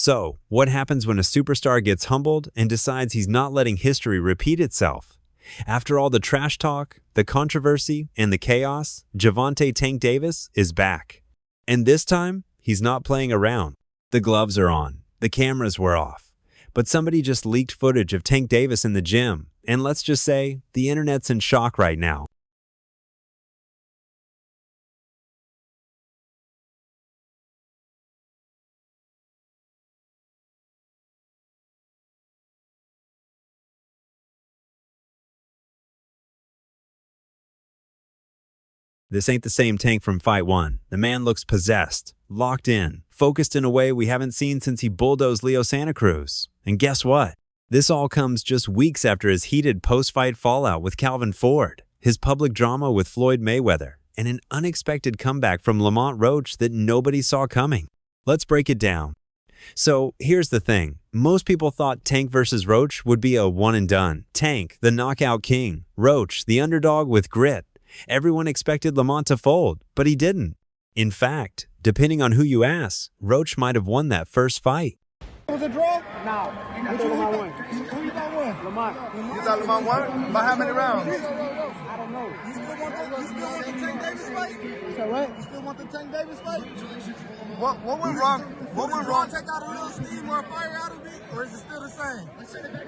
So, what happens when a superstar gets humbled and decides he's not letting history repeat itself? After all the trash talk, the controversy, and the chaos, Gervonta Tank Davis is back. And this time, he's not playing around. The gloves are on. The cameras were off. But somebody just leaked footage of Tank Davis in the gym, and let's just say, the internet's in shock right now. This ain't the same Tank from Fight 1. The man looks possessed, locked in, focused in a way we haven't seen since he bulldozed Leo Santa Cruz. And guess what? This all comes just weeks after his heated post-fight fallout with Calvin Ford, his public drama with Floyd Mayweather, and an unexpected comeback from Lamont Roach that nobody saw coming. Let's break it down. So here's the thing. Most people thought Tank versus Roach would be a one and done. Tank, the knockout king. Roach, the underdog with grit. Everyone expected Lamont to fold, but he didn't. In fact, depending on who you ask, Roach might have won that first fight. Was it a draw? No. Who Lamont won? Who you thought won? Lamont. You thought Lamont won? By how many rounds? I don't know. You still want the Tank Davis fight? So what? You still want the Tank Davis fight? What went wrong? What went wrong? Take out a little steam or a fire out of it, or is it still the same?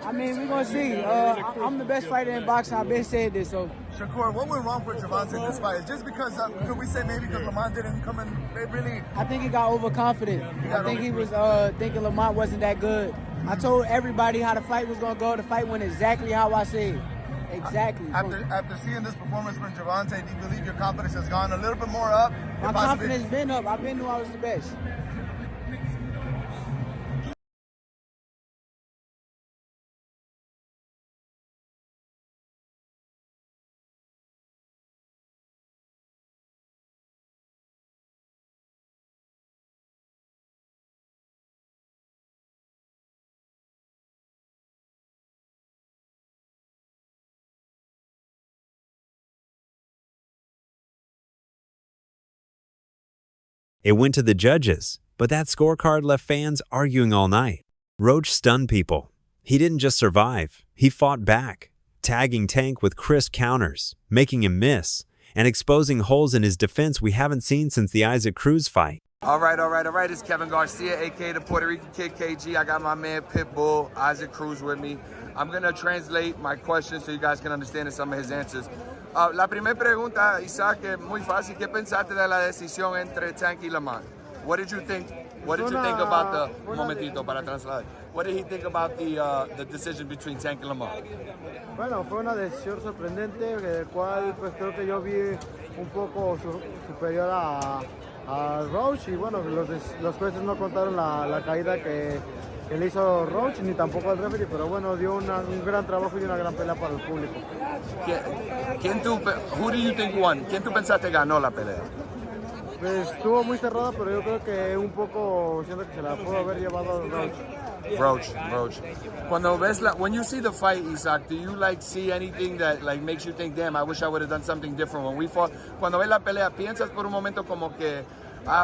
I mean, we're going to see. I'm the best fighter in boxing. I've been saying this, so. Shakur, what went wrong for Gervonta in this fight? Is just because, could we say maybe because Lamont didn't come in, they really... I think he got overconfident. I think he was thinking Lamont wasn't that good. I told everybody how the fight was going to go. The fight went exactly how I said. Exactly. After seeing this performance from Gervonta, do you believe your confidence has gone a little bit more up? My confidence been up. I've been knew I was the best. It went to the judges, but that scorecard left fans arguing all night. Roach stunned people. He didn't just survive, he fought back, tagging Tank with crisp counters, making him miss, and exposing holes in his defense we haven't seen since the Isaac Cruz fight. All right. It's Kevin Garcia, a.k.a. the Puerto Rican Kid KG. I got my man Pitbull, Isaac Cruz with me. I'm going to translate my questions so you guys can understand some of his answers. La primera pregunta, Isaac, es muy fácil. ¿Qué pensaste de la decisión entre Tank y Lamont? What did you think? What did you think about the momentito para trasladar? What did he think about the decision between Tank and Lamont? Bueno, fue una decisión sorprendente, del cual pues creo que yo vi un poco superior a Roach, y bueno, los jueces no contaron la caída que le hizo Roach, ni tampoco al referee, pero bueno, dio un gran trabajo y una gran pelea para el público. Who do you think won? ¿Quién tú pensaste ganó la pelea? Pues estuvo muy cerrada, pero yo creo que un poco siento que se la pudo haber llevado Roach. Roach. When you see the fight, Isaac, do you see anything that makes you think, damn, I wish I would have done something different when we fought? Cuando ves la pelea, ¿piensas por un momento como que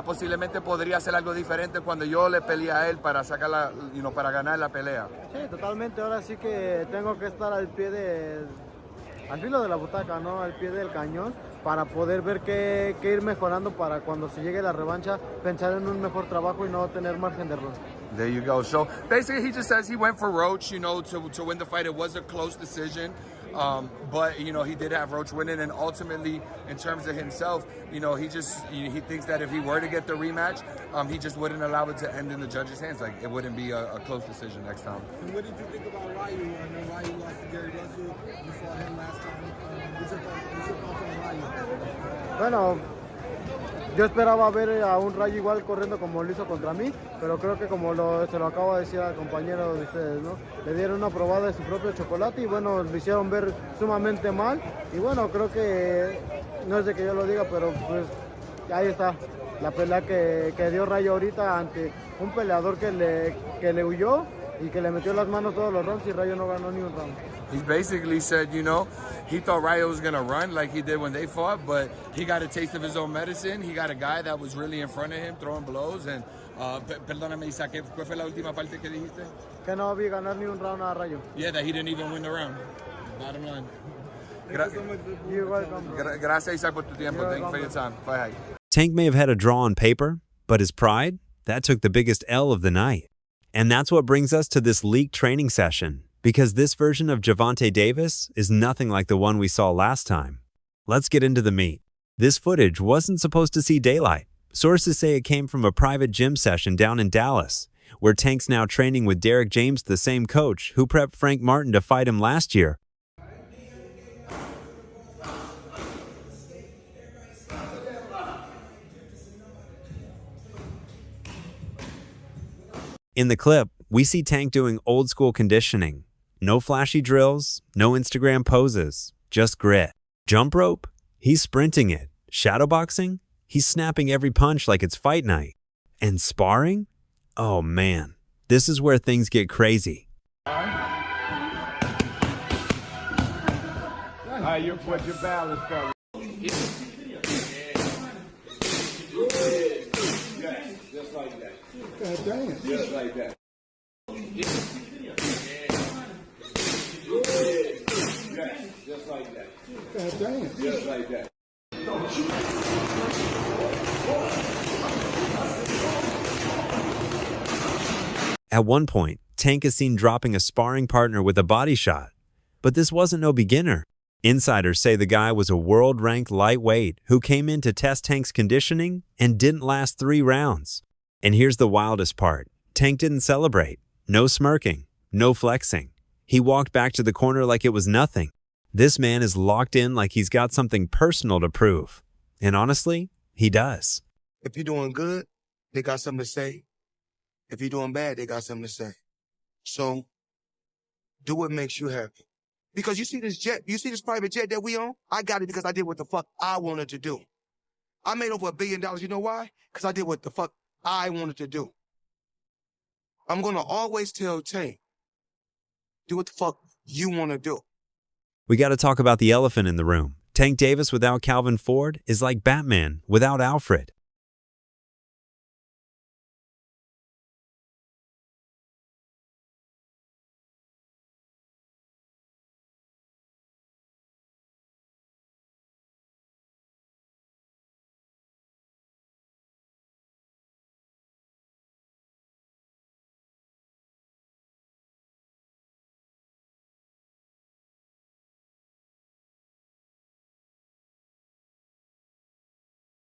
posiblemente podría hacer algo diferente cuando yo le peleé a él para sacarla, para ganar la pelea? Sí, totalmente. Ahora sí que tengo que estar al filo de la butaca, ¿no? Al pie del cañón, para poder ver qué ir mejorando para cuando se llegue la revancha, pensar en un mejor trabajo y no tener margen de error. There you go. So basically he just says he went for Roach, to win the fight. It was a close decision. But he did have Roach winning, and ultimately, in terms of himself, he thinks that if he were to get the rematch, he just wouldn't allow it to end in the judges' hands. It wouldn't be a close decision next time. And what did you think about Ryu? I know Ryu lost to Gervonta. You fought him last time. What's your thoughts on Ryu? Bueno, yo esperaba ver a un Rayo igual corriendo como lo hizo contra mí, pero creo que como se lo acabo de decir al compañero de ustedes, ¿no? Le dieron una probada de su propio chocolate y bueno, lo hicieron ver sumamente mal. Y bueno, creo que, no es de que yo lo diga, pero pues ahí está la pelea que dio Rayo ahorita ante un peleador que le huyó y que le metió las manos todos los rounds, y Rayo no ganó ni un round. He basically said, he thought Rayo was going to run like he did when they fought, but he got a taste of his own medicine. He got a guy that was really in front of him throwing blows, and Perdóname, Isaac, ¿cuál fue la última parte que dijiste? Que no vi ganar ni un round a Rayo. Yeah, that he didn't even win the round. Bottom line. You're welcome, bro. Gracias, Isaac, por tu tiempo. Thank you for your time. Bye. Tank may have had a draw on paper, but his pride, that took the biggest L of the night. And that's what brings us to this leaked training session, because this version of Gervonta Davis is nothing like the one we saw last time. Let's get into the meat. This footage wasn't supposed to see daylight. Sources say it came from a private gym session down in Dallas, where Tank's now training with Derek James, the same coach who prepped Frank Martin to fight him last year. In the clip, we see Tank doing old school conditioning. No flashy drills, no Instagram poses, just grit. Jump rope? He's sprinting it. Shadowboxing? He's snapping every punch like it's fight night. And sparring? Oh man, this is where things get crazy. You put your balance, fella. Yes, just like that. God damn. Just like that. Yes, just like that. God damn. Just like that. At one point, Tank is seen dropping a sparring partner with a body shot. But this wasn't no beginner. Insiders say the guy was a world-ranked lightweight who came in to test Tank's conditioning and didn't last 3 rounds. And here's the wildest part. Tank didn't celebrate. No smirking. No flexing. He walked back to the corner like it was nothing. This man is locked in like he's got something personal to prove. And honestly, he does. If you're doing good, they got something to say. If you're doing bad, they got something to say. So, do what makes you happy. Because you see this jet, you see this private jet that we own? I got it because I did what the fuck I wanted to do. I made over $1 billion. You know why? Because I did what the fuck I wanted to do. I'm going to always tell Tank, do what the fuck you want to do. We got to talk about the elephant in the room. Tank Davis without Calvin Ford is like Batman without Alfred.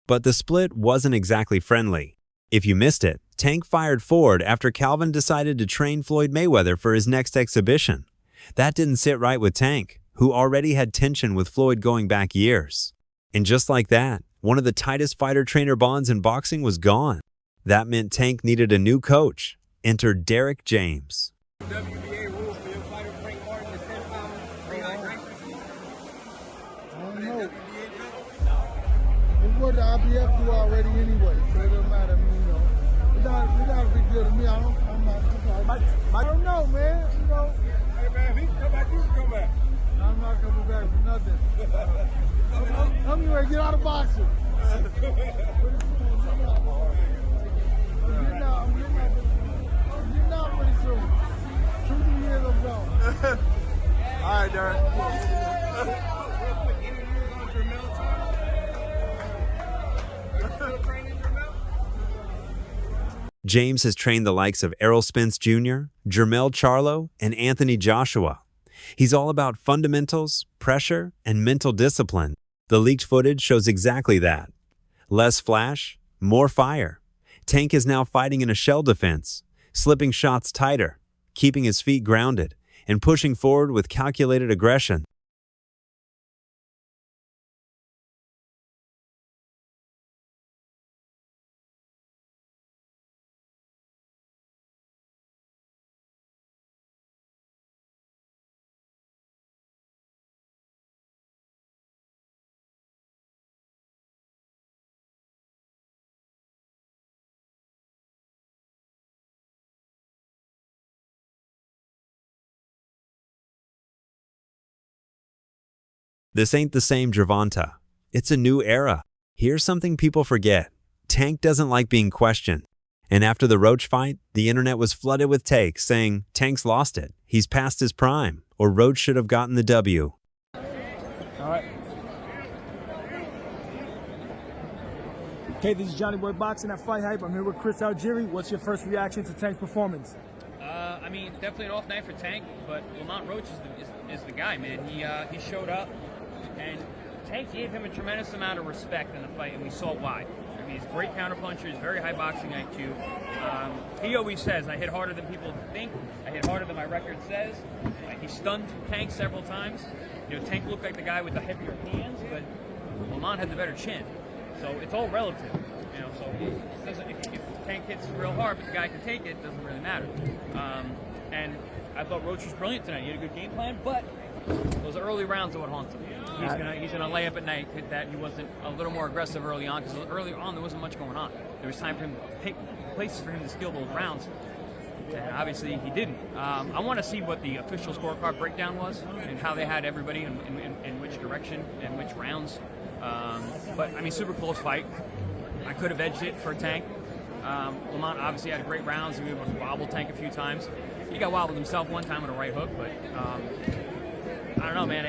But the split wasn't exactly friendly. If you missed it, Tank fired Ford after Calvin decided to train Floyd Mayweather for his next exhibition. That didn't sit right with Tank, who already had tension with Floyd going back years. And just like that, one of the tightest fighter-trainer bonds in boxing was gone. That meant Tank needed a new coach. Enter Derek James. WBA rules for your fighter Frank Martin, the 10-pound freelance rank. I don't know. It's what the IBF do already anyway, so it doesn't matter to me, you know. It's not a big deal to me. I don't know, man. You know. Hey man, if he can come back, you can come back. I'm not coming back for nothing. I'm going to get out of boxing. I'm getting out pretty soon. 2 years I'm gone. All right, Derek. James has trained the likes of Errol Spence Jr., Jermell Charlo, and Anthony Joshua. He's all about fundamentals, pressure, and mental discipline. The leaked footage shows exactly that. Less flash, more fire. Tank is now fighting in a shell defense, slipping shots tighter, keeping his feet grounded, and pushing forward with calculated aggression. This ain't the same Gervonta. It's a new era. Here's something people forget. Tank doesn't like being questioned. And after the Roach fight, the internet was flooded with takes saying Tank's lost it, he's past his prime, or Roach should have gotten the W. All right. Okay, this is Johnny Boy Boxing at Fight Hype. I'm here with Chris Algieri. What's your first reaction to Tank's performance? I mean, definitely an off night for Tank, but Lamont Roach is the guy, man. He showed up, and Tank gave him a tremendous amount of respect in the fight, and we saw why. I mean, he's a great counterpuncher, he's very high boxing IQ. He always says, I hit harder than people think, I hit harder than my record says. He stunned Tank several times. You know, Tank looked like the guy with the heavier hands, but Lamont had the better chin. So it's all relative. You know, so if Tank hits real hard, but the guy can take it, doesn't really matter. And I thought Roach was brilliant tonight. He had a good game plan, but those early rounds are what haunts him. He's gonna lay up at night that he wasn't a little more aggressive early on, because early on there wasn't much going on. There was time for him to take places for him to steal those rounds. And obviously he didn't. I want to see what the official scorecard breakdown was and how they had everybody in which direction and which rounds. But I mean, super close fight. I could have edged it for Tank. Lamont obviously had great rounds. He was able to wobble Tank a few times. He got wobbled himself one time with a right hook, but I don't know, man.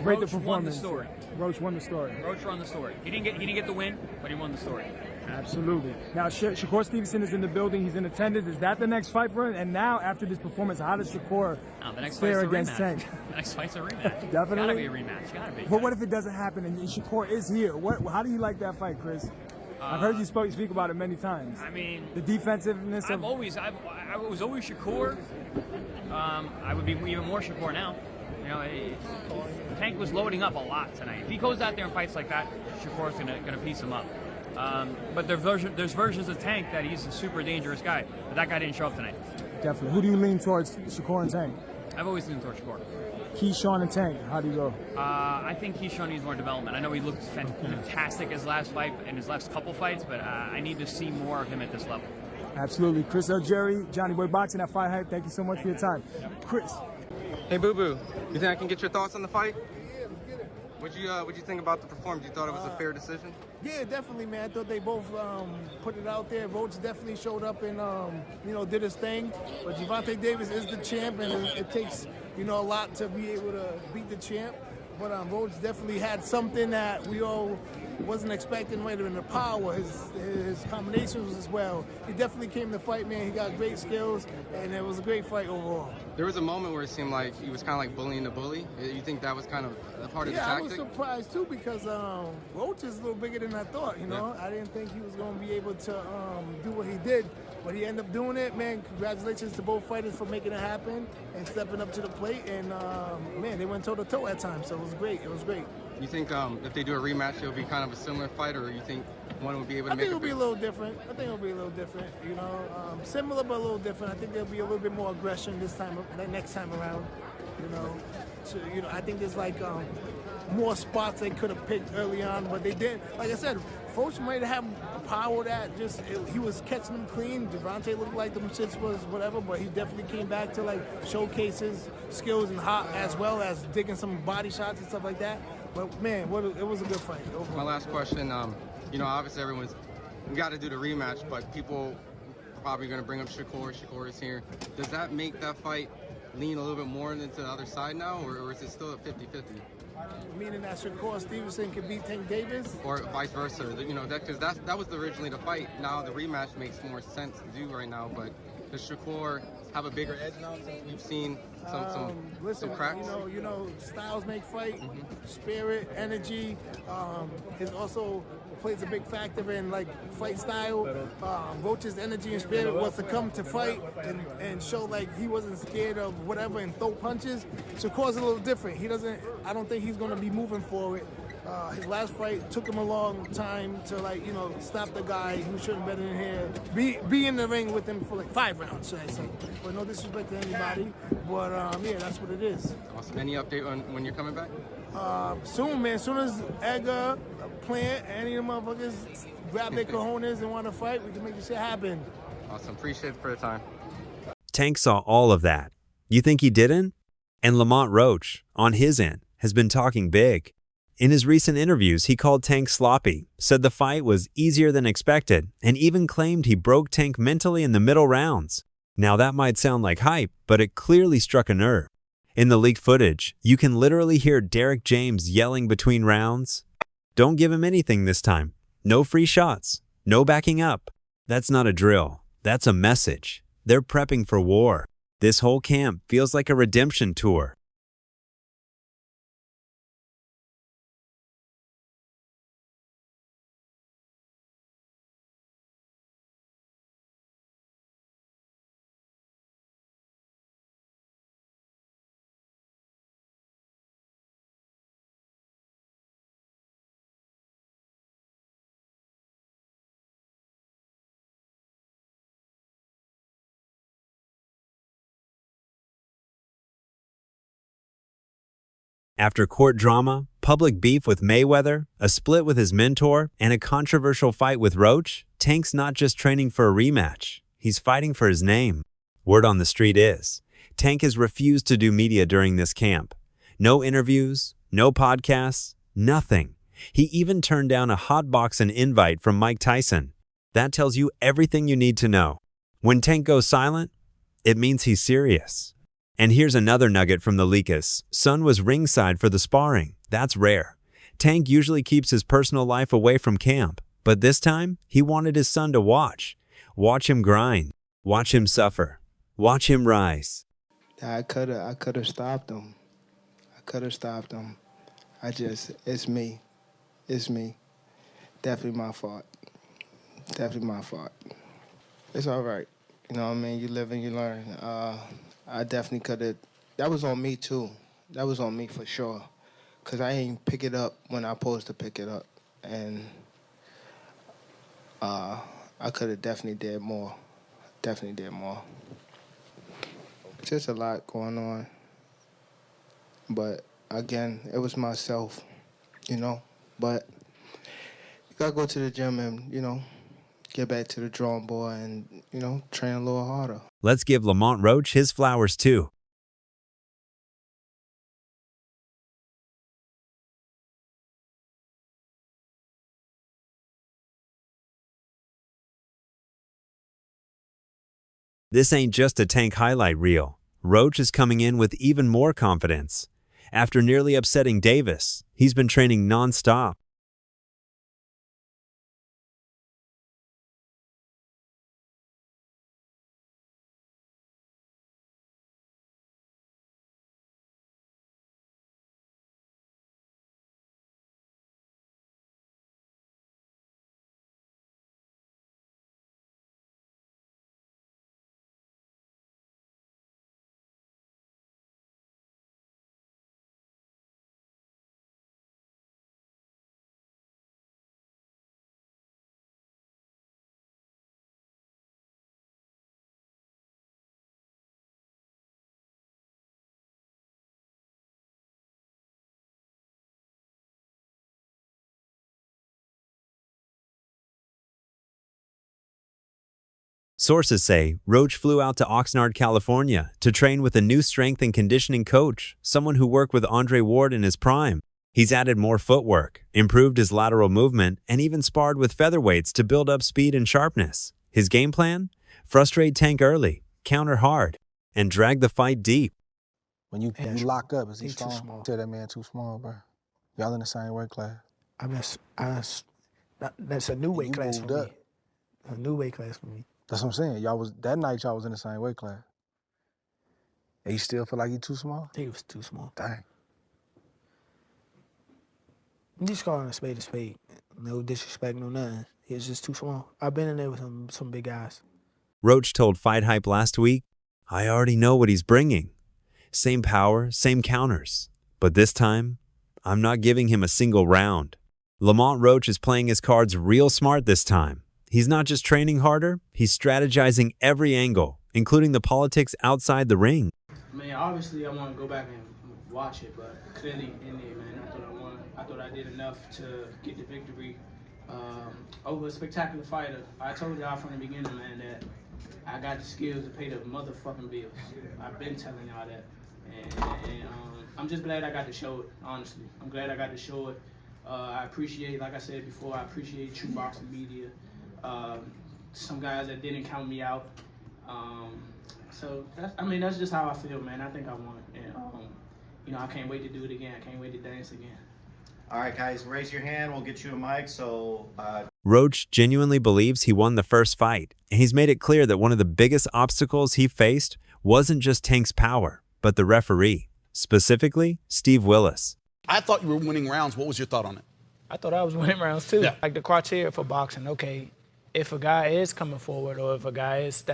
Rate the Roach won the performance. story. Roach won the story. Roach won the story. He didn't get the win, but he won the story. Absolutely. Now, Shakur Stevenson is in the building. He's in attendance. Is that the next fight for him? And now, after this performance, how does Shakur The next fare fight's a against rematch. Tank? The next fight's a rematch. Definitely. Gotta be a rematch. Gotta be. But what if it doesn't happen and Shakur is here? How do you like that fight, Chris? I've heard you speak about it many times. I mean, The defensiveness I of... was always Shakur. I would be even more Shakur now. You know, Tank was loading up a lot tonight. If he goes out there and fights like that, Shakur's gonna piece him up. But there's versions of Tank that he's a super dangerous guy. But that guy didn't show up tonight. Definitely. Who do you lean towards, Shakur and Tank? I've always leaned towards Shakur. Keyshawn and Tank, how do you go? I think Keyshawn needs more development. I know he looked fantastic his last fight and his last couple fights, but I need to see more of him at this level. Absolutely. Chris Algieri, Johnny Boy Boxing at Fight Hype. Thank you so much for your time. Chris. Hey, Boo Boo. You think I can get your thoughts on the fight? What'd you think about the performance? You thought it was a fair decision? Yeah, definitely, man. I thought they both put it out there. Roach definitely showed up and did his thing. But Gervonta Davis is the champ, and it takes a lot to be able to beat the champ. But Roach definitely had something that we all wasn't expecting. Right in the power, his combinations as well. He definitely came to fight, man. He got great skills, and it was a great fight overall. There was a moment where it seemed like he was kind of like bullying the bully. You think that was kind of a part of the tactic? Yeah, I was surprised too because Roach is a little bigger than I thought. I didn't think he was going to be able to do what he did, but he ended up doing it. Man, congratulations to both fighters for making it happen and stepping up to the plate. And man, they went toe to toe at times, so it was great. It was great. You think if they do a rematch, it'll be kind of a similar fight, or you think one would be able to I think it'll be a little different. Similar but a little different. I think there'll be a little bit more aggression next time around. I think there's like more spots they could have picked early on, but they didn't. Like I said, Roach might have a power that he was catching them clean. Gervonta looked like them shits was whatever, but he definitely came back to like showcase his skills and hot as well as digging some body shots and stuff like that. But man, it was a good fight. Overall. My last question, obviously we got to do the rematch, but people are probably going to bring up Shakur. Shakur is here. Does that make that fight lean a little bit more into the other side now, or is it still a 50-50? Meaning that Shakur Stevenson could beat Tank Davis? Or vice versa, because that was originally the fight. Now the rematch makes more sense to do right now, but does Shakur have a bigger edge now since we've seen some cracks? Styles make fight, spirit, energy. It also plays a big factor in like fight style. Roach's energy and spirit was to come to fight and show like he wasn't scared of whatever and throw punches. Shakur's a little different. I don't think he's going to be moving forward. His last fight took him a long time to stop the guy who shouldn't have been in here. Be in the ring with him for like 5 rounds, should I say. But no disrespect to anybody. But yeah, that's what it is. Awesome. Any update on when you're coming back? Soon, man. As soon as Edgar, Plant, any of the motherfuckers grab their cojones and want to fight, we can make this shit happen. Awesome. Appreciate it for the time. Tank saw all of that. You think he didn't? And Lamont Roach, on his end, has been talking big. In his recent interviews, he called Tank sloppy, said the fight was easier than expected, and even claimed he broke Tank mentally in the middle rounds. Now that might sound like hype, but it clearly struck a nerve. In the leaked footage, you can literally hear Derek James yelling between rounds, "Don't give him anything this time. No free shots. No backing up." That's not a drill. That's a message. They're prepping for war. This whole camp feels like a redemption tour. After court drama, public beef with Mayweather, a split with his mentor, and a controversial fight with Roach, Tank's not just training for a rematch. He's fighting for his name. Word on the street is, Tank has refused to do media during this camp. No interviews, no podcasts, nothing. He even turned down a hotboxing invite from Mike Tyson. That tells you everything you need to know. When Tank goes silent, it means he's serious. And here's another nugget from the leakus. Son was ringside for the sparring. That's rare. Tank usually keeps his personal life away from camp, but this time he wanted his son to watch. Watch him grind. Watch him suffer. Watch him rise. I could have stopped him. It's me. It's me. Definitely my fault. It's all right. You know what I mean? You live and you learn. I definitely could have. That was on me, too. That was on me for sure. Because I ain't pick it up when I supposed to pick it up. And I could have definitely did more. Just a lot going on. But, again, it was myself, you know. But you got to go to the gym and, you know, get back to the drawing board and, you know, train a little harder. Let's give Lamont Roach his flowers too. This ain't just a Tank highlight reel. Roach is coming in with even more confidence. After nearly upsetting Davis, he's been training non-stop. Sources say Roach flew out to Oxnard, California to train with a new strength and conditioning coach, someone who worked with Andre Ward in his prime. He's added more footwork, improved his lateral movement, and even sparred with featherweights to build up speed and sharpness. His game plan? Frustrate Tank early, counter hard, and drag the fight deep. When you lock up, is he strong? Too small. Tell that man too small, bro. Y'all in the same weight class. That's a new weight class for me. A new weight class for me. That's what I'm saying. That night y'all was in the same weight class. And you still feel like he too small? He was too small. Dang. I'm just calling a spade. No disrespect, no nothing. He was just too small. I've been in there with some big guys. Roach told Fight Hype last week, "I already know what he's bringing. Same power, same counters. But this time, I'm not giving him a single round." Lamont Roach is playing his cards real smart this time. He's not just training harder, he's strategizing every angle, including the politics outside the ring. I mean, obviously I want to go back and watch it, but clearly in there, man, I thought I won. I thought I did enough to get the victory over a spectacular fighter. I told y'all from the beginning, man, that I got the skills to pay the motherfucking bills. I've been telling y'all that. And I'm just glad I got to show it, honestly. I'm glad I got to show it. I appreciate, like I said before, I appreciate true boxing media. Some guys that didn't count me out. So that's just how I feel, man. I think I won, and I can't wait to do it again. I can't wait to dance again. All right, guys, raise your hand. We'll get you a mic. So. Roach genuinely believes he won the first fight, and he's made it clear that one of the biggest obstacles he faced wasn't just Tank's power, but the referee, specifically Steve Willis. I thought you were winning rounds. What was your thought on it? I thought I was winning rounds too. Yeah. Like the criteria for boxing, okay, if a guy is coming forward or if a guy is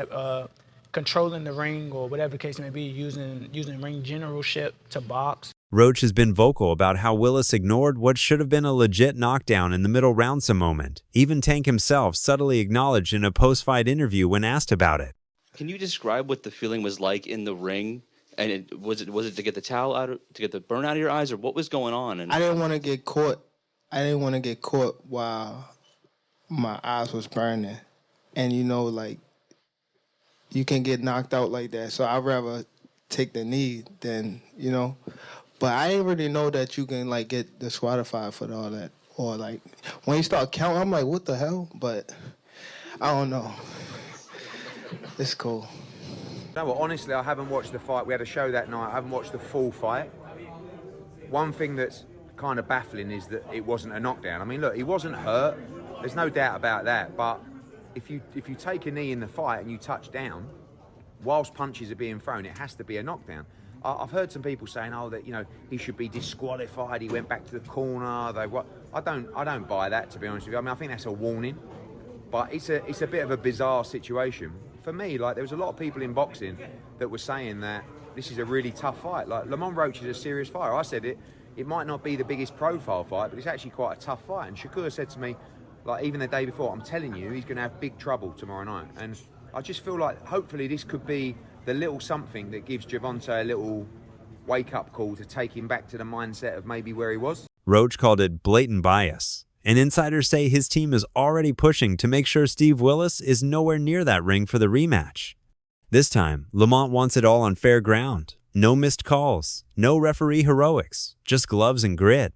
controlling the ring or whatever the case may be, using ring generalship to box. Roach has been vocal about how Willis ignored what should have been a legit knockdown in the middle round some moment. Even Tank himself subtly acknowledged in a post-fight interview when asked about it. Can you describe what the feeling was like in the ring? And was it to get the towel out, to get the burn out of your eyes, or what was going on? And I didn't want to get caught. I didn't want to get caught while my eyes was burning. And like, you can get knocked out like that. So I'd rather take the knee than, But I didn't really know that you can, like, get disqualified for all that. Or, like, when you start counting, I'm like, what the hell? But I don't know. It's cool. No, well, honestly, I haven't watched the fight. We had a show that night. I haven't watched the full fight. One thing that's kind of baffling is that it wasn't a knockdown. I mean, look, he wasn't hurt. There's no doubt about that. But if you take a knee in the fight and you touch down, whilst punches are being thrown, it has to be a knockdown. I've heard some people saying, oh, that he should be disqualified. He went back to the corner. I don't buy that, to be honest with you. I mean, I think that's a warning, but it's a bit of a bizarre situation for me. Like, there was a lot of people in boxing that were saying that this is a really tough fight. Like, Lamont Roach is a serious fighter. I said it might not be the biggest profile fight, but it's actually quite a tough fight. And Shakur said to me, like, even the day before, I'm telling you, he's going to have big trouble tomorrow night. And I just feel like hopefully this could be the little something that gives Gervonta a little wake-up call to take him back to the mindset of maybe where he was. Roach called it blatant bias, and insiders say his team is already pushing to make sure Steve Willis is nowhere near that ring for the rematch. This time, Lamont wants it all on fair ground. No missed calls, no referee heroics, just gloves and grit.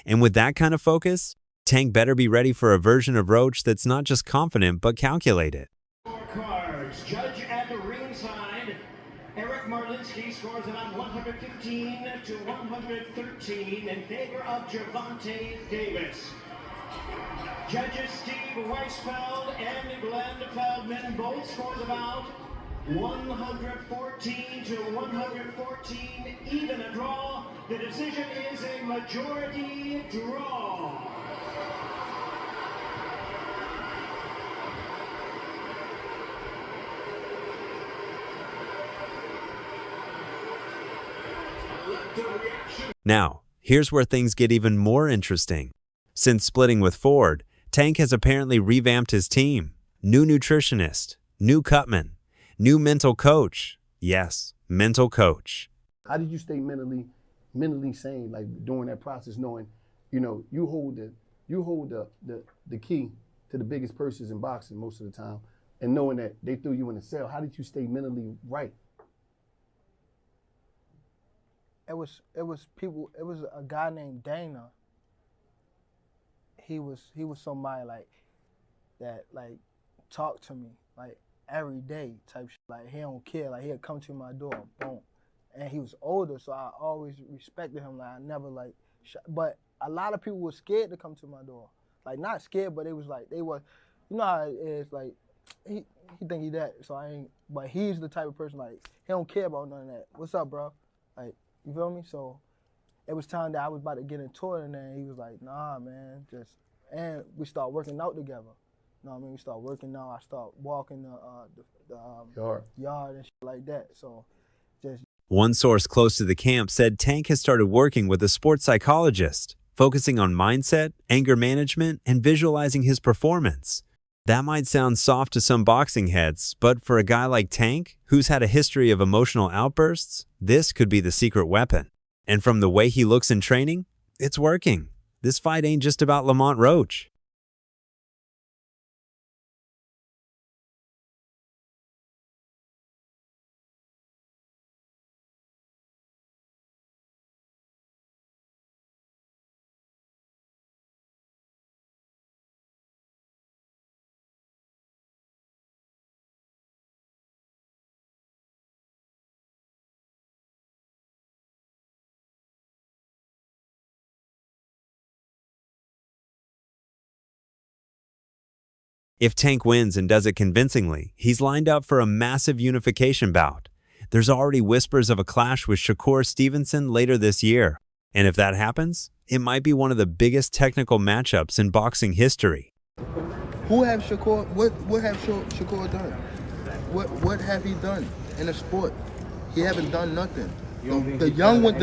And with that kind of focus, Tank better be ready for a version of Roach that's not just confident but calculated. Cards. Judge at the ringside, Eric Marlinsky scores it on 115 to 113 in favor of Gervonta Davis. Judges Steve Weisfeld and Glenn Feldman both scores about 114 to 114, even a draw. The decision is a majority draw. Now, here's where things get even more interesting. Since splitting with Ford, Tank has apparently revamped his team. New nutritionist, new cutman, new mental coach. Yes, mental coach. How did you stay mentally sane, like during that process, knowing, you hold the key to the biggest purses in boxing most of the time, and knowing that they threw you in a cell? How did you stay mentally right? It was a guy named Dana. He was somebody that talked to me every day type shit. Like, he don't care. Like, he'd come to my door, boom. And he was older, so I always respected him. Like, I never but a lot of people were scared to come to my door. Like, not scared, but it was like they were, how it is, like, he think he that, so I ain't. But he's the type of person, like, he don't care about none of that. What's up, bro? Like, you feel me? So it was time that I was about to get into it, and then he was like, nah, man, and we start working out together. You know what I mean? We start working out. I start walking the yard and shit like that. So just. One source close to the camp said Tank has started working with a sports psychologist, focusing on mindset, anger management, and visualizing his performance. That might sound soft to some boxing heads, but for a guy like Tank, who's had a history of emotional outbursts, this could be the secret weapon. And from the way he looks in training, it's working. This fight ain't just about Lamont Roach. If Tank wins and does it convincingly, he's lined up for a massive unification bout. There's already whispers of a clash with Shakur Stevenson later this year. And if that happens, it might be one of the biggest technical matchups in boxing history. Who have Shakur? What have Shakur done? What have he done in the sport? He haven't done nothing. The young one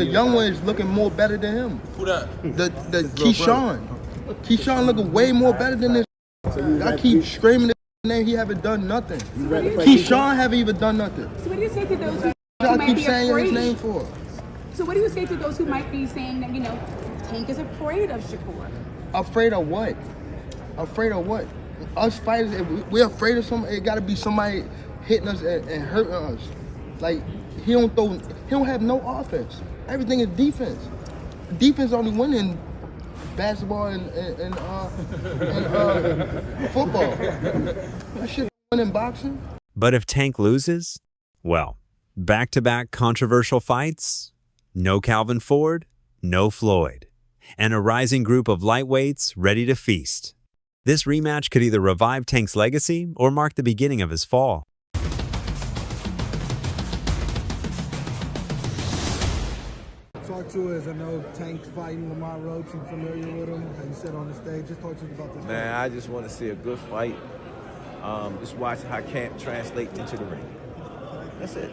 is looking more better than him. Who that? The Keyshawn. Keyshawn looking way more better than this. I keep screaming his name. He haven't done nothing. Keyshawn haven't even done nothing. So what do you say to those who I might keep be saying afraid? his name for. So what do you say to those who might be saying that, you know, Tank is afraid of Shakur? Afraid of what? Afraid of what? Us fighters, if we're afraid of somebody, it gotta be somebody hitting us and hurting us. Like, he don't have no offense. Everything is defense. Defense only win in basketball and football. That shit win in boxing. But if Tank loses, well, back-to-back controversial fights, no Calvin Ford, no Floyd, and a rising group of lightweights ready to feast. This rematch could either revive Tank's legacy or mark the beginning of his fall. Talk to us. I know Tank's fighting Lamont Roach. You familiar with him? How you said on the stage. Just talk to us about this. Man, I just want to see a good fight. Just watch how camp translates into the ring. That's it.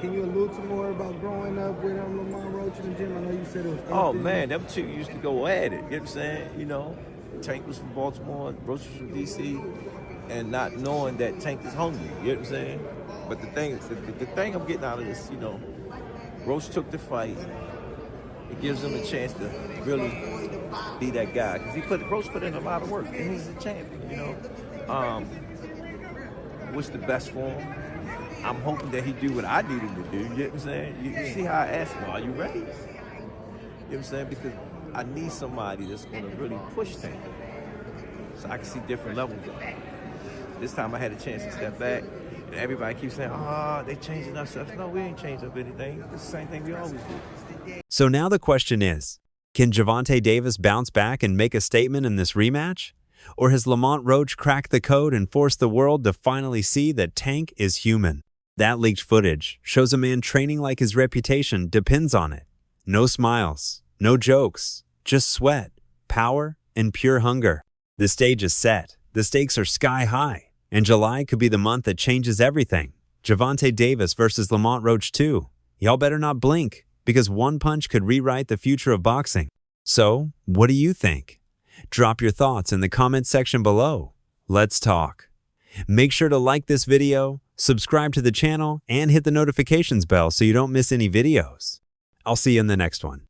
Can you allude to more about growing up with Lamont Roach in the gym? I know you said it was. Oh man, them two used to go at it. You know what I'm saying? You know, Tank was from Baltimore, Roach was from DC, and not knowing that Tank is hungry. You know what I'm saying? But the thing I'm getting out of this, you know, Roach took the fight. It gives him a chance to really be that guy because Roach put in a lot of work, and he's a champion. You know, wish the best for him. I'm hoping that he do what I need him to do. You know what I'm saying? You see how I asked him, are you ready? You know what I'm saying? Because I need somebody that's going to really push things so I can see different levels of it. This time I had a chance to step back, and everybody keeps saying, they changing up stuff. No, we ain't changing up anything. It's the same thing we always do. So now the question is, can Gervonta Davis bounce back and make a statement in this rematch? Or has Lamont Roach cracked the code and forced the world to finally see that Tank is human? That leaked footage shows a man training like his reputation depends on it. No smiles, no jokes, just sweat, power, and pure hunger. The stage is set, the stakes are sky high, and July could be the month that changes everything. Gervonta Davis versus Lamont Roach 2. Y'all better not blink, because one punch could rewrite the future of boxing. So, what do you think? Drop your thoughts in the comment section below. Let's talk. Make sure to like this video, subscribe to the channel, and hit the notifications bell so you don't miss any videos. I'll see you in the next one.